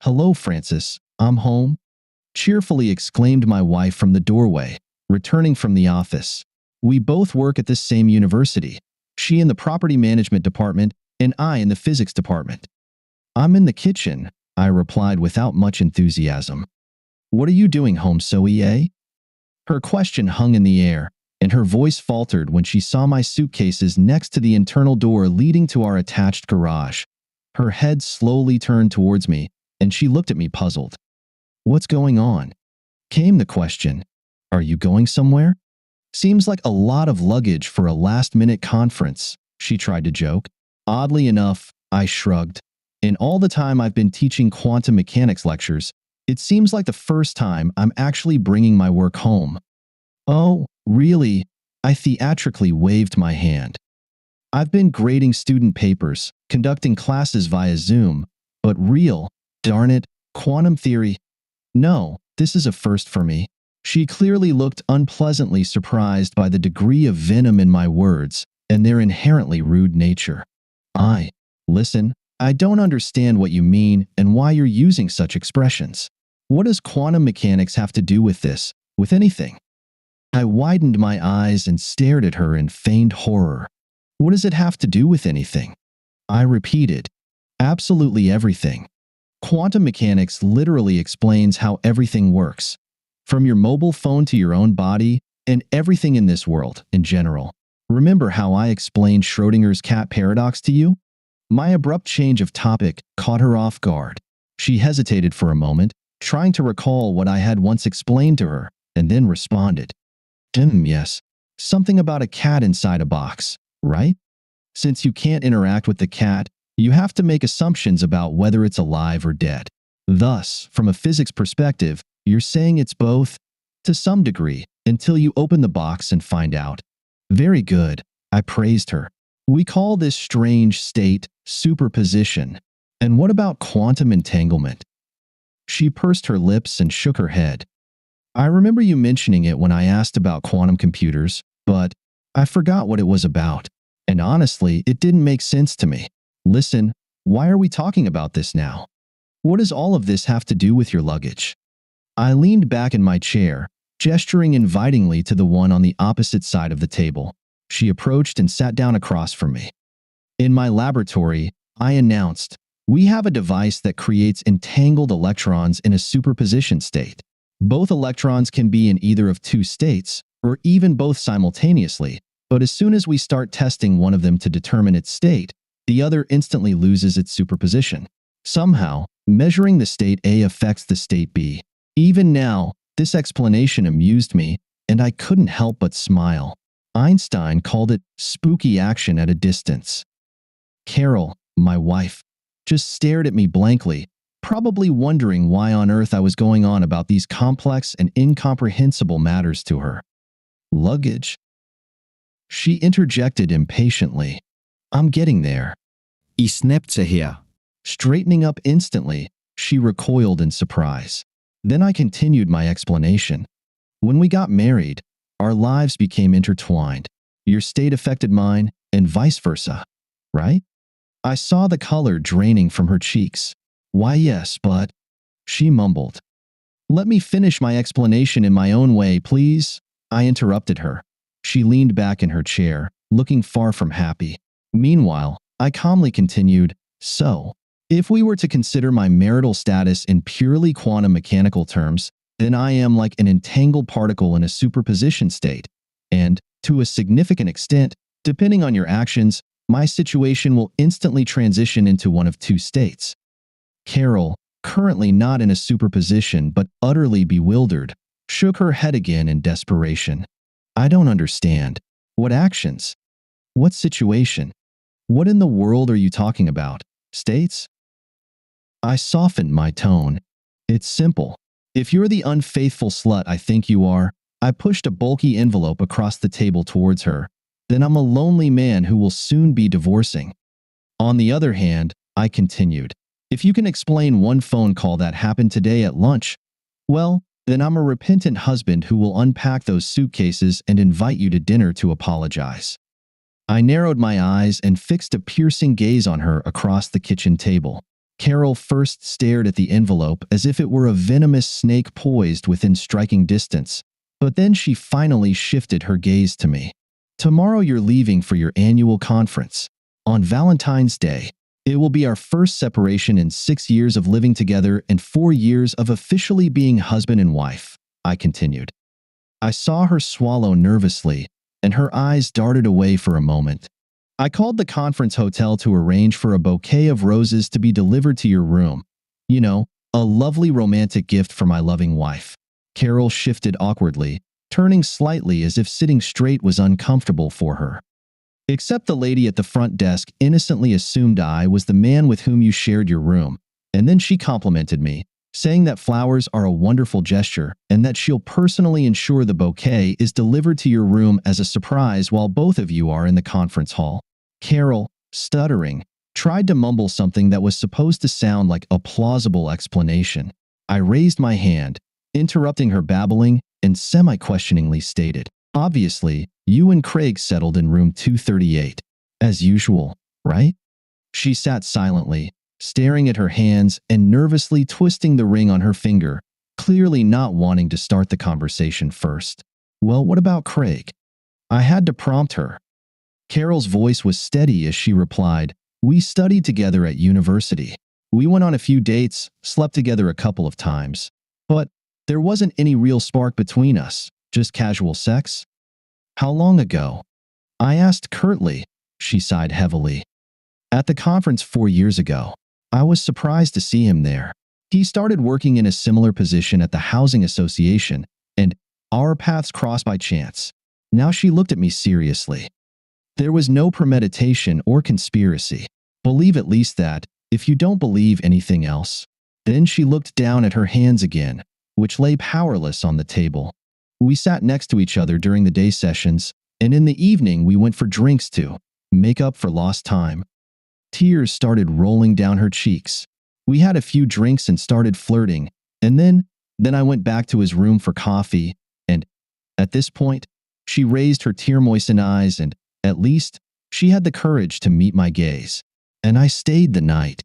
"Hello, Francis. I'm home," cheerfully exclaimed my wife from the doorway, returning from the office. We both work at this same university, she in the property management department and I in the physics department. "I'm in the kitchen," I replied without much enthusiasm. "What are you doing home, Zoe?" Her question hung in the air, and her voice faltered when she saw my suitcases next to the internal door leading to our attached garage. Her head slowly turned towards me, and she looked at me puzzled. "What's going on?" came the question. "Are you going somewhere?" "Seems like a lot of luggage for a last-minute conference," she tried to joke. Oddly enough, I shrugged. In all the time I've been teaching quantum mechanics lectures, it seems like the first time I'm actually bringing my work home. "Oh, really?" I theatrically waved my hand. "I've been grading student papers, conducting classes via Zoom, but darn it, quantum theory. No, this is a first for me." She clearly looked unpleasantly surprised by the degree of venom in my words and their inherently rude nature. Listen, I don't understand what you mean and why you're using such expressions. What does quantum mechanics have to do with this, with anything?" I widened my eyes and stared at her in feigned horror. "What does it have to do with anything?" I repeated. "Absolutely everything. Quantum mechanics literally explains how everything works, from your mobile phone to your own body and everything in this world in general. Remember how I explained Schrödinger's cat paradox to you?" My abrupt change of topic caught her off guard. She hesitated for a moment, trying to recall what I had once explained to her, and then responded. Yes. Something about a cat inside a box, right? Since you can't interact with the cat, you have to make assumptions about whether it's alive or dead. Thus, from a physics perspective, you're saying it's both, to some degree, until you open the box and find out." "Very good," I praised her. "We call this strange state superposition. And what about quantum entanglement?" She pursed her lips and shook her head. "I remember you mentioning it when I asked about quantum computers, but I forgot what it was about. And honestly, it didn't make sense to me. Listen, why are we talking about this now? What does all of this have to do with your luggage?" I leaned back in my chair, gesturing invitingly to the one on the opposite side of the table. She approached and sat down across from me. "In my laboratory," I announced, "we have a device that creates entangled electrons in a superposition state. Both electrons can be in either of two states, or even both simultaneously, but as soon as we start testing one of them to determine its state, the other instantly loses its superposition. Somehow, measuring the state A affects the state B. Even now, this explanation amused me, and I couldn't help but smile. Einstein called it spooky action at a distance. Carol, my wife, just stared at me blankly, probably wondering why on earth I was going on about these complex and incomprehensible matters to her. "Luggage?" she interjected impatiently. "I'm getting there." Ich snappte her. Straightening up instantly, she recoiled in surprise. Then I continued my explanation. "When we got married, our lives became intertwined. Your state affected mine, and vice versa, right?" I saw the color draining from her cheeks. "Why, yes, but—" she mumbled. "Let me finish my explanation in my own way, please," I interrupted her. She leaned back in her chair, looking far from happy. Meanwhile, I calmly continued, "So, if we were to consider my marital status in purely quantum mechanical terms, then I am like an entangled particle in a superposition state, and, to a significant extent, depending on your actions, my situation will instantly transition into one of two states." Carol, currently not in a superposition but utterly bewildered, shook her head again in desperation. "I don't understand. What actions? What situation? What in the world are you talking about? States?" I softened my tone. "It's simple. If you're the unfaithful slut I think you are," I pushed a bulky envelope across the table towards her, "then I'm a lonely man who will soon be divorcing. On the other hand," I continued, "if you can explain one phone call that happened today at lunch, well, then I'm a repentant husband who will unpack those suitcases and invite you to dinner to apologize." I narrowed my eyes and fixed a piercing gaze on her across the kitchen table. Carol first stared at the envelope as if it were a venomous snake poised within striking distance, but then she finally shifted her gaze to me. Tomorrow you're leaving for your annual conference. On Valentine's Day, it will be our first separation in 6 years of living together and 4 years of officially being husband and wife, I continued. I saw her swallow nervously, and her eyes darted away for a moment. I called the conference hotel to arrange for a bouquet of roses to be delivered to your room. You know, a lovely romantic gift for my loving wife. Carol shifted awkwardly, turning slightly as if sitting straight was uncomfortable for her. Except the lady at the front desk innocently assumed I was the man with whom you shared your room, and then she complimented me, saying that flowers are a wonderful gesture and that she'll personally ensure the bouquet is delivered to your room as a surprise while both of you are in the conference hall. Carol, stuttering, tried to mumble something that was supposed to sound like a plausible explanation. I raised my hand, interrupting her babbling, and semi-questioningly stated, "Obviously, you and Craig settled in room 238. As usual, right?" She sat silently, staring at her hands and nervously twisting the ring on her finger, clearly not wanting to start the conversation first. "Well, what about Craig?" I had to prompt her. Carol's voice was steady as she replied, "We studied together at university. We went on a few dates, slept together a couple of times. But there wasn't any real spark between us, just casual sex." "How long ago?" I asked curtly. She sighed heavily. "At the conference 4 years ago. I was surprised to see him there. He started working in a similar position at the housing association, and our paths crossed by chance." Now she looked at me seriously. "There was no premeditation or conspiracy. Believe at least that, if you don't believe anything else." Then she looked down at her hands again, which lay powerless on the table. "We sat next to each other during the day sessions, and in the evening we went for drinks to make up for lost time." Tears started rolling down her cheeks. "We had a few drinks and started flirting, and then I went back to his room for coffee, and at this point, she raised her tear-moistened eyes and, at least, she had the courage to meet my gaze. And I stayed the night."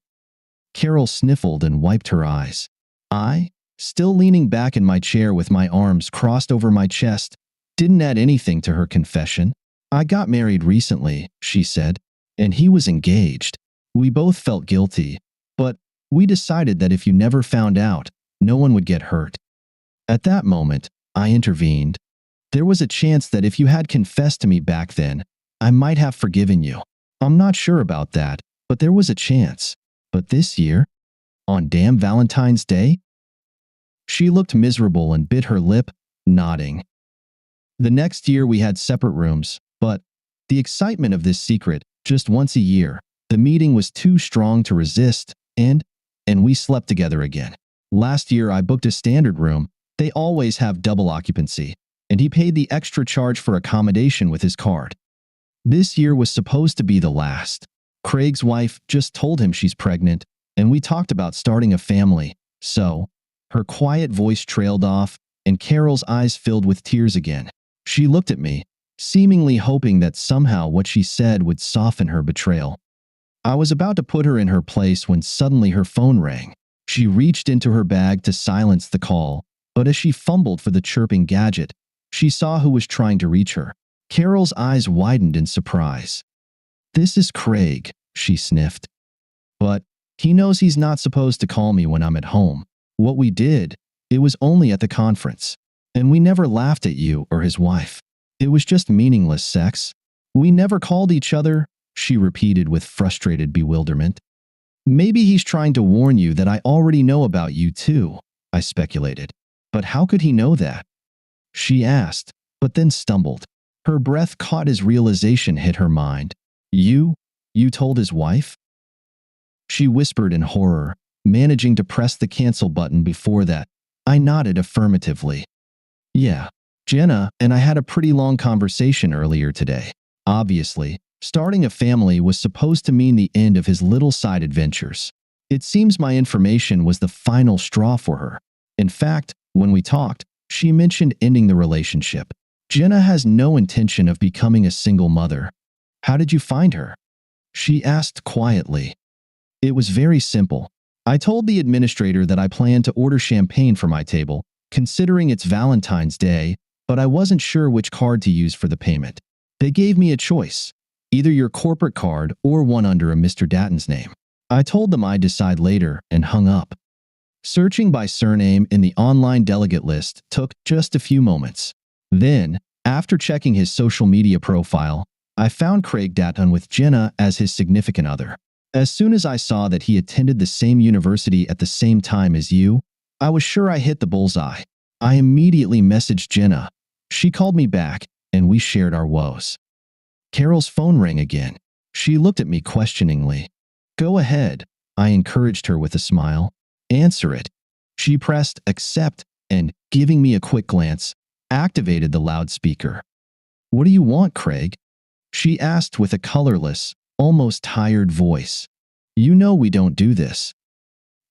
Carol sniffled and wiped her eyes. I, still leaning back in my chair with my arms crossed over my chest, didn't add anything to her confession. "I got married recently," she said, "and he was engaged. We both felt guilty, but we decided that if you never found out, no one would get hurt." At that moment, I intervened. "There was a chance that if you had confessed to me back then, I might have forgiven you. I'm not sure about that, but there was a chance. But this year? On damn Valentine's Day?" She looked miserable and bit her lip, nodding. The next year we had separate rooms, but the excitement of this secret, just once a year, the meeting was too strong to resist, and we slept together again. Last year I booked a standard room. They always have double occupancy, and he paid the extra charge for accommodation with his card. This year was supposed to be the last. Craig's wife just told him she's pregnant, and we talked about starting a family, so her quiet voice trailed off, and Carol's eyes filled with tears again. She looked at me, seemingly hoping that somehow what she said would soften her betrayal. I was about to put her in her place when suddenly her phone rang. She reached into her bag to silence the call, but as she fumbled for the chirping gadget, she saw who was trying to reach her. Carol's eyes widened in surprise. "This is Craig," she sniffed. "But he knows he's not supposed to call me when I'm at home. What we did, it was only at the conference. And we never laughed at you or his wife. It was just meaningless sex. We never called each other," she repeated with frustrated bewilderment. "Maybe he's trying to warn you that I already know about you too," I speculated. "But how could he know that?" She asked, but then stumbled. Her breath caught as realization hit her mind. You told his wife?" She whispered in horror, managing to press the cancel button before that. I nodded affirmatively. "Yeah, Jenna and I had a pretty long conversation earlier today. Obviously, starting a family was supposed to mean the end of his little side adventures. It seems my information was the final straw for her. In fact, when we talked, she mentioned ending the relationship. Jenna has no intention of becoming a single mother." "How did you find her?" she asked quietly. "It was very simple. I told the administrator that I planned to order champagne for my table, considering it's Valentine's Day, but I wasn't sure which card to use for the payment. They gave me a choice, either your corporate card or one under a Mr. Datton's name. I told them I'd decide later and hung up. Searching by surname in the online delegate list took just a few moments. Then, after checking his social media profile, I found Craig Datton with Jenna as his significant other. As soon as I saw that he attended the same university at the same time as you, I was sure I hit the bullseye. I immediately messaged Jenna. She called me back, and we shared our woes. Carol's phone rang again. She looked at me questioningly. "Go ahead," I encouraged her with a smile. "Answer it." She pressed accept and, giving me a quick glance, activated the loudspeaker. "What do you want, Craig?" she asked with a colorless, almost tired voice. "You know we don't do this."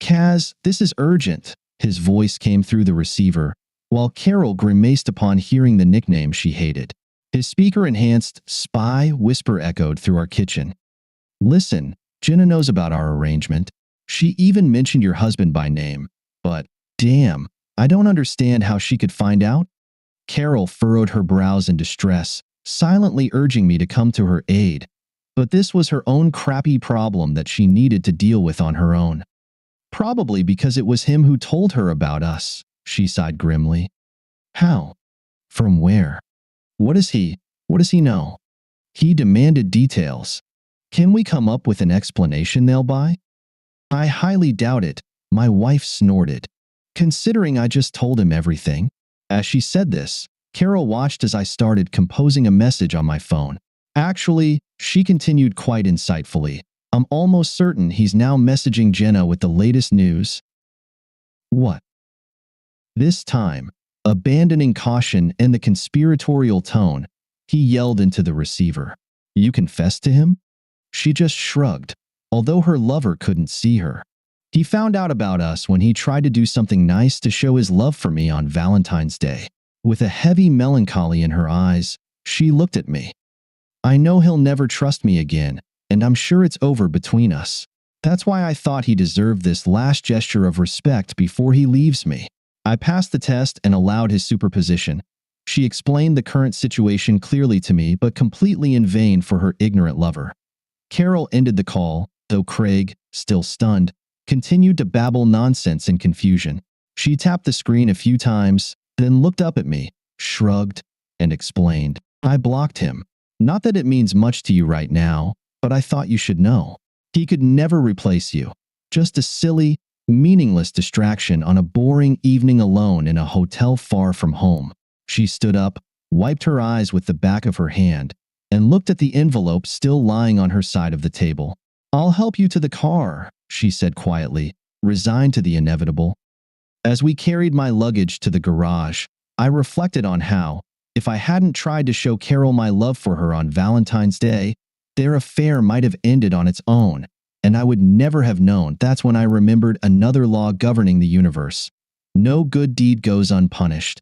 "Kaz, this is urgent." His voice came through the receiver, while Carol grimaced upon hearing the nickname she hated. His speaker-enhanced spy whisper echoed through our kitchen. "Listen, Jenna knows about our arrangement. She even mentioned your husband by name. But, damn, I don't understand how she could find out." Carol furrowed her brows in distress, silently urging me to come to her aid. But this was her own crappy problem that she needed to deal with on her own. "Probably because it was him who told her about us," she sighed grimly. "How? From where? What does he know?" "He demanded details. Can we come up with an explanation they'll buy?" "I highly doubt it," my wife snorted, "considering I just told him everything." As she said this, Carol watched as I started composing a message on my phone. "Actually," she continued quite insightfully, "I'm almost certain he's now messaging Jenna with the latest news." "What?" This time, abandoning caution and the conspiratorial tone, he yelled into the receiver. "You confessed to him?" She just shrugged, although her lover couldn't see her. "He found out about us when he tried to do something nice to show his love for me on Valentine's Day." With a heavy melancholy in her eyes, she looked at me. "I know he'll never trust me again, and I'm sure it's over between us. That's why I thought he deserved this last gesture of respect before he leaves me." I passed the test and allowed his superposition. She explained the current situation clearly to me, but completely in vain for her ignorant lover. Carol ended the call, though Craig, still stunned, continued to babble nonsense in confusion. She tapped the screen a few times, then looked up at me, shrugged, and explained, "I blocked him. Not that it means much to you right now, but I thought you should know. He could never replace you. Just a silly, meaningless distraction on a boring evening alone in a hotel far from home." She stood up, wiped her eyes with the back of her hand, and looked at the envelope still lying on her side of the table. "I'll help you to the car," she said quietly, resigned to the inevitable. As we carried my luggage to the garage, I reflected on how, if I hadn't tried to show Carol my love for her on Valentine's Day, their affair might have ended on its own, and I would never have known. That's when I remembered another law governing the universe. No good deed goes unpunished.